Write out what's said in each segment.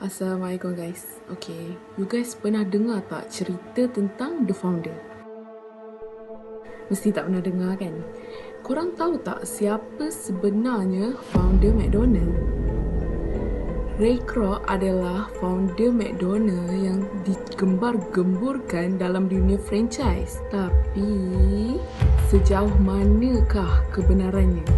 Assalamualaikum guys. Okay, you guys pernah dengar tak cerita tentang The Founder? Mesti tak pernah dengar kan? Korang tahu tak siapa sebenarnya founder McDonald? Ray Kroc adalah founder McDonald yang digembar-gemburkan dalam dunia franchise. Tapi, sejauh manakah kebenarannya?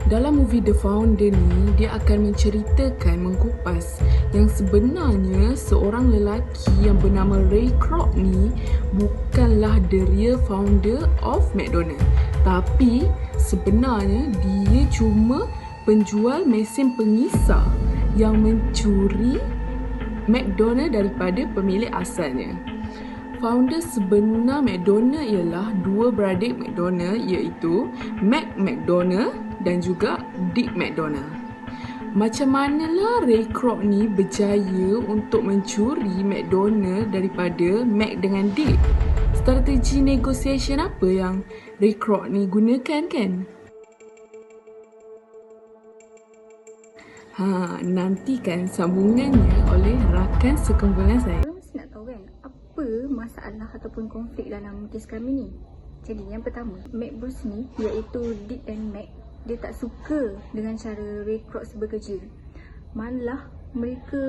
Dalam movie The Founder ni, dia akan menceritakan, mengkupas yang sebenarnya seorang lelaki yang bernama Ray Kroc ni bukanlah the real founder of McDonald. Tapi sebenarnya dia cuma penjual mesin pengisar yang mencuri McDonald daripada pemilik asalnya. Founder sebenar McDonald ialah dua beradik McDonald, iaitu Mac McDonald dan juga Dick McDonald. Macam manalah Ray Kroc ni berjaya untuk mencuri McDonald daripada Mac dengan Dick? Strategi negotiation apa yang Ray Kroc ni gunakan kan? Nantikan sambungannya oleh rakan sekumpulan saya. Korang mesti nak tahu kan, apa masalah ataupun konflik dalam kes kami ni. Jadi yang pertama, Mac Bros ni iaitu Dick dan Mac, dia tak suka dengan cara Ray Kroc bekerja. Malah mereka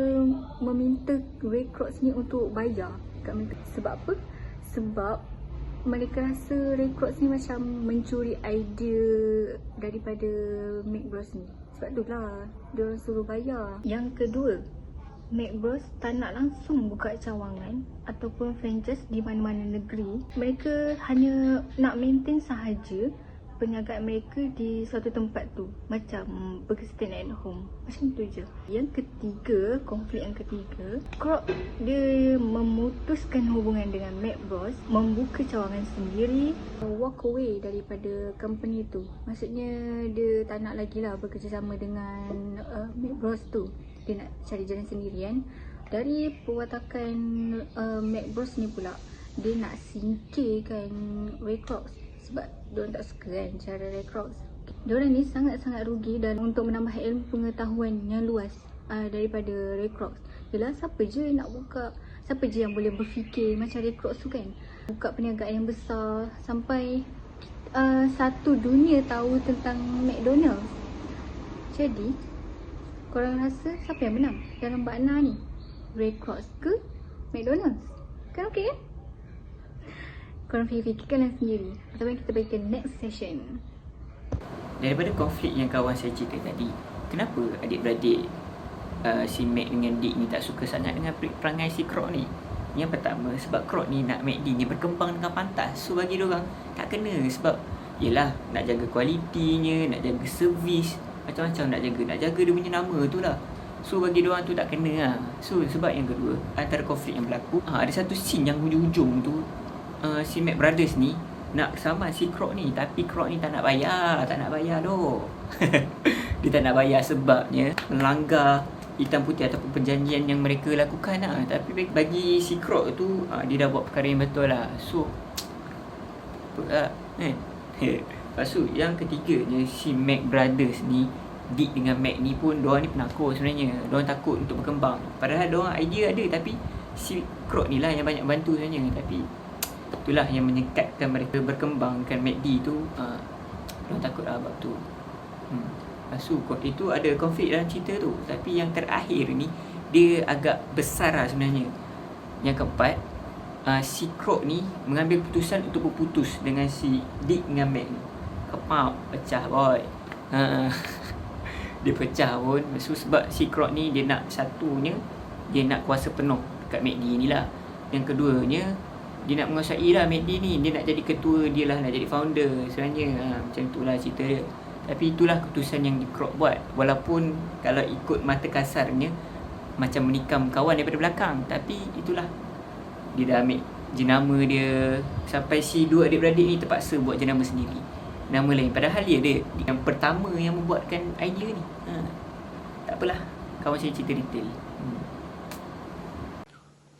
meminta Ray Kroc ni untuk bayar kat mereka. Sebab apa? Sebab mereka rasa Ray Kroc ni macam mencuri idea daripada Mac Bros ni. Sebab itulah dia orang suruh bayar. Yang kedua, Mac Bros tak nak langsung buka cawangan ataupun franchise di mana-mana negeri. Mereka hanya nak maintain sahaja perniagaan mereka di suatu tempat tu, macam stay at home, macam tu je. Yang ketiga, konflik yang ketiga, Kroc dia memutuskan hubungan dengan Mac Bros, membuka cawangan sendiri, walk away daripada company tu. Maksudnya dia tak nak lagi lah bekerjasama dengan Mac Bros tu. Dia nak cari jalan sendiri kan. Dari perwatakan Mac Bros ni pula, dia nak singkirkan Ray Kroc sebab diorang tak suka kan cara Ray Kroc. Diorang ni sangat-sangat rugi, dan untuk menambah ilmu pengetahuan yang luas daripada Ray Kroc. Yelah, siapa je yang boleh berfikir macam Ray Kroc tu kan. Buka perniagaan yang besar sampai satu dunia tahu tentang McDonald's. Jadi, korang rasa siapa yang menang dalam bakna ni? Ray Kroc ke McDonald's? Kan okey kan? Korang fikirkanlah sendiri. Ataupun kita bagi ke next session. Daripada konflik yang kawan saya cerita tadi, kenapa adik-beradik si Mac dengan Dick ni tak suka sangat dengan perangai si Kroc ni? Yang pertama, sebab Kroc ni nak Mac D ni berkembang dengan pantas. So bagi diorang tak kena, sebab yelah nak jaga kualitinya, nak jaga servis, macam-macam nak jaga dia punya nama tu lah. So bagi diorang tu tak kena lah. So sebab yang kedua, antara konflik yang berlaku, ada satu scene yang hujung-hujung tu, si Mac Brothers ni nak sama si Kroc ni, tapi Kroc ni tak nak bayar doh. Dia tak nak bayar sebabnya melanggar hitam putih ataupun perjanjian yang mereka lakukan lah. Tapi bagi si Kroc tu, dia dah buat perkara yang betul lah. So apa lah kan. Lepas tu yang ketiganya, si Mac Brothers ni, Dick dengan Mac ni pun, diorang ni penakut sebenarnya. Diorang takut untuk berkembang. Padahal diorang idea ada, tapi si Kroc ni lah yang banyak bantu sebenarnya. Tapi itulah yang menyekatkan mereka berkembangkan McD tu. Diorang takut lah bab tu. Lepas tu itu ada konflik dalam cerita tu. Tapi yang terakhir ni, dia agak besar lah sebenarnya. Yang keempat, si Kroc ni mengambil keputusan untuk berputus dengan si Dick dengan Mac ni. Kepap, pecah boy. Dia pecah pun. Sebab si Kroc ni dia nak satunya, dia nak kuasa penuh dekat McD ni lah. Yang keduanya, dia nak menguasai lah McD ni. Dia nak jadi ketua, dia lah nak jadi founder sebenarnya. Macam itulah cerita dia. Tapi itulah keputusan yang Kroc buat. Walaupun kalau ikut mata kasarnya macam menikam kawan daripada belakang, tapi itulah, dia dah ambil jenama dia. Sampai si dua adik-beradik ni terpaksa buat jenama sendiri, nama lain. Padahal dia yang pertama yang membuatkan idea ni. Tak apalah, kawan saya cerita detail.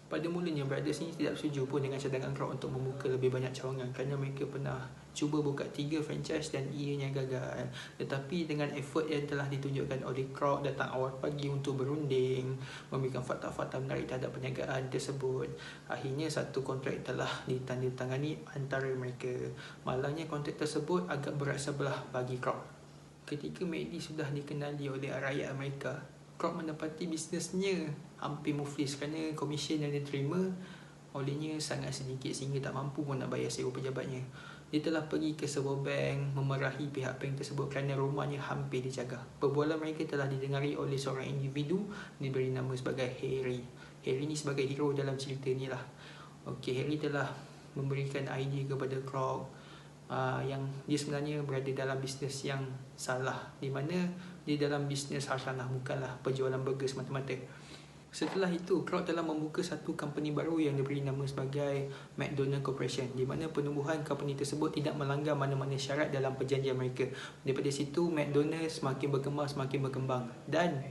Pada mulanya, Brothers ni tidak setuju pun dengan cadangan Kroc untuk membuka lebih banyak cawangan kerana mereka pernah cuba buka 3 franchise dan ianya gagal. Tetapi dengan effort yang telah ditunjukkan oleh Kroc, datang awal pagi untuk berunding, memberikan fakta-fakta menarik terhadap perniagaan tersebut. Akhirnya satu kontrak telah ditandatangani antara mereka. Malangnya kontrak tersebut agak berat sebelah bagi Kroc. Ketika McD sudah dikenali oleh rakyat Amerika, Kroc menepati bisnesnya hampir muflis kerana komisen yang diterima olehnya sangat sedikit sehingga tak mampu pun nak bayar sewa pejabatnya. Dia telah pergi ke sebuah bank memarahi pihak bank tersebut kerana rumahnya hampir dijaga. Perbualan mereka telah didengari oleh seorang individu diberi nama sebagai Harry. Harry ni sebagai hero dalam cerita ni lah. Okey, Harry telah memberikan idea kepada Kroc yang dia sebenarnya berada dalam bisnes yang salah, di mana dia dalam bisnes harsanah, bukanlah penjualan burger semata-mata. Setelah itu, Kroc telah membuka satu company baru yang diberi nama sebagai McDonald Corporation, di mana penumbuhan company tersebut tidak melanggar mana-mana syarat dalam perjanjian mereka. Daripada situ, McDonald semakin berkembang dan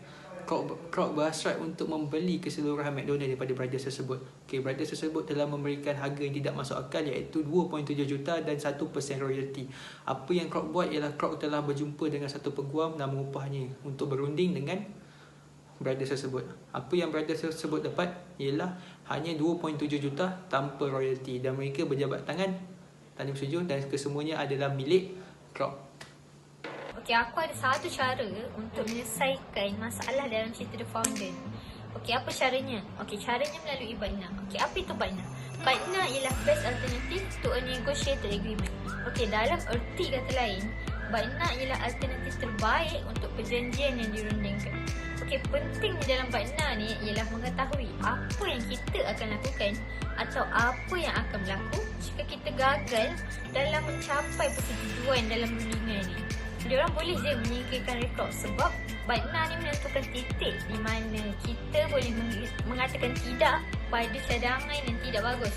Kroc berhasrat untuk membeli keseluruhan McDonald daripada brothers tersebut. Brothers tersebut telah memberikan harga yang tidak masuk akal, iaitu 2.7 juta dan 1% royalty. Apa yang Kroc buat ialah Kroc telah berjumpa dengan satu peguam dan mengupahnya untuk berunding dengan brothers tersebut. Apa yang brothers tersebut dapat ialah hanya 2.7 juta tanpa royalty, dan mereka berjabat tangan tanda bersetuju dan kesemuanya adalah milik Kroc. Okey, aku ada satu cara untuk menyelesaikan masalah dalam cerita The Founder. Okey, apa caranya? Okey, caranya melalui BAINA. Okey, apa itu BAINA? BAINA ialah best alternative to a negotiated agreement. Okey, dalam erti kata lain, BAINA ialah alternatif terbaik untuk perjanjian yang dirundingkan. Okey, pentingnya dalam BAINA ni ialah mengetahui apa yang kita akan lakukan atau apa yang akan berlaku jika kita gagal dalam mencapai persetujuan dalam rundingan ni. Diorang boleh je menyingkirkan rekod sebab BAINA ni menentukan titik di mana kita boleh mengatakan tidak pada cadangan yang tidak bagus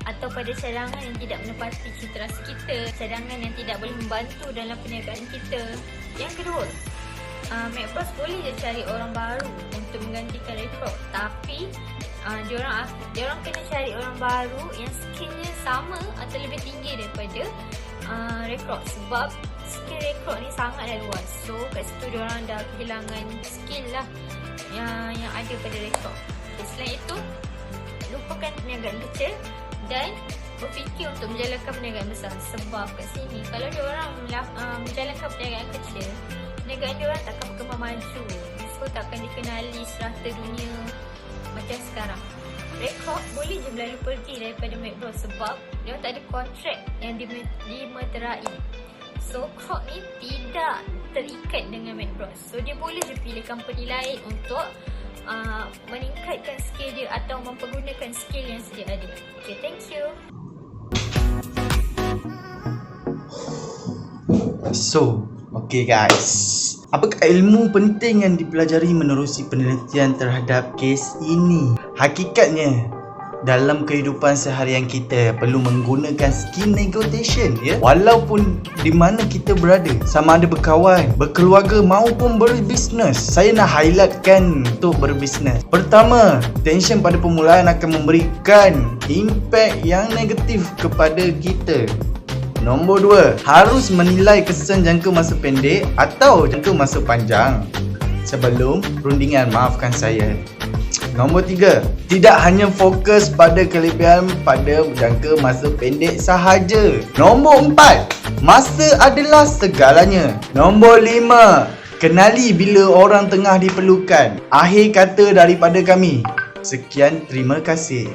atau pada cadangan yang tidak menepati cita rasa kita, cadangan yang tidak boleh membantu dalam perniagaan kita. Yang kedua, McBros boleh je cari orang baru untuk menggantikan rekod, tapi diorang kena cari orang baru yang skillnya sama atau lebih tinggi daripada rekod, sebab skill rekod ni sangatlah luas. So kat situ diorang dah kehilangan skill lah yang ada pada rekod. Selain itu, lupakan perniagaan kecil dan berfikir untuk menjalankan perniagaan besar. Sebab kat sini kalau diorang menjalankan perniagaan kecil, perniagaan diorang takkan berkembang maju, so takkan dikenali serata dunia macam sekarang. Rekod boleh je berlalu pergi daripada McBros sebab dia tak ada kontrak yang dimeterai. So Kroc ni tidak terikat dengan McBros, so dia boleh je pilih company lain untuk meningkatkan skill dia atau mempergunakan skill yang sedia ada. Okay, thank you. So, okay guys, apakah ilmu penting yang dipelajari menerusi penelitian terhadap kes ini? Hakikatnya, dalam kehidupan seharian kita perlu menggunakan skill negotiation, ya. Walaupun di mana kita berada, sama ada berkawan, berkeluarga maupun berbisnes. Saya nak highlightkan untuk berbisnes. Pertama, tension pada permulaan akan memberikan impact yang negatif kepada kita. Nombor 2, harus menilai kesan jangka masa pendek atau jangka masa panjang sebelum rundingan, maafkan saya. Nombor 3, tidak hanya fokus pada kelebihan pada jangka masa pendek sahaja. Nombor 4, masa adalah segalanya. Nombor 5, kenali bila orang tengah diperlukan. Akhir kata daripada kami. Sekian, terima kasih.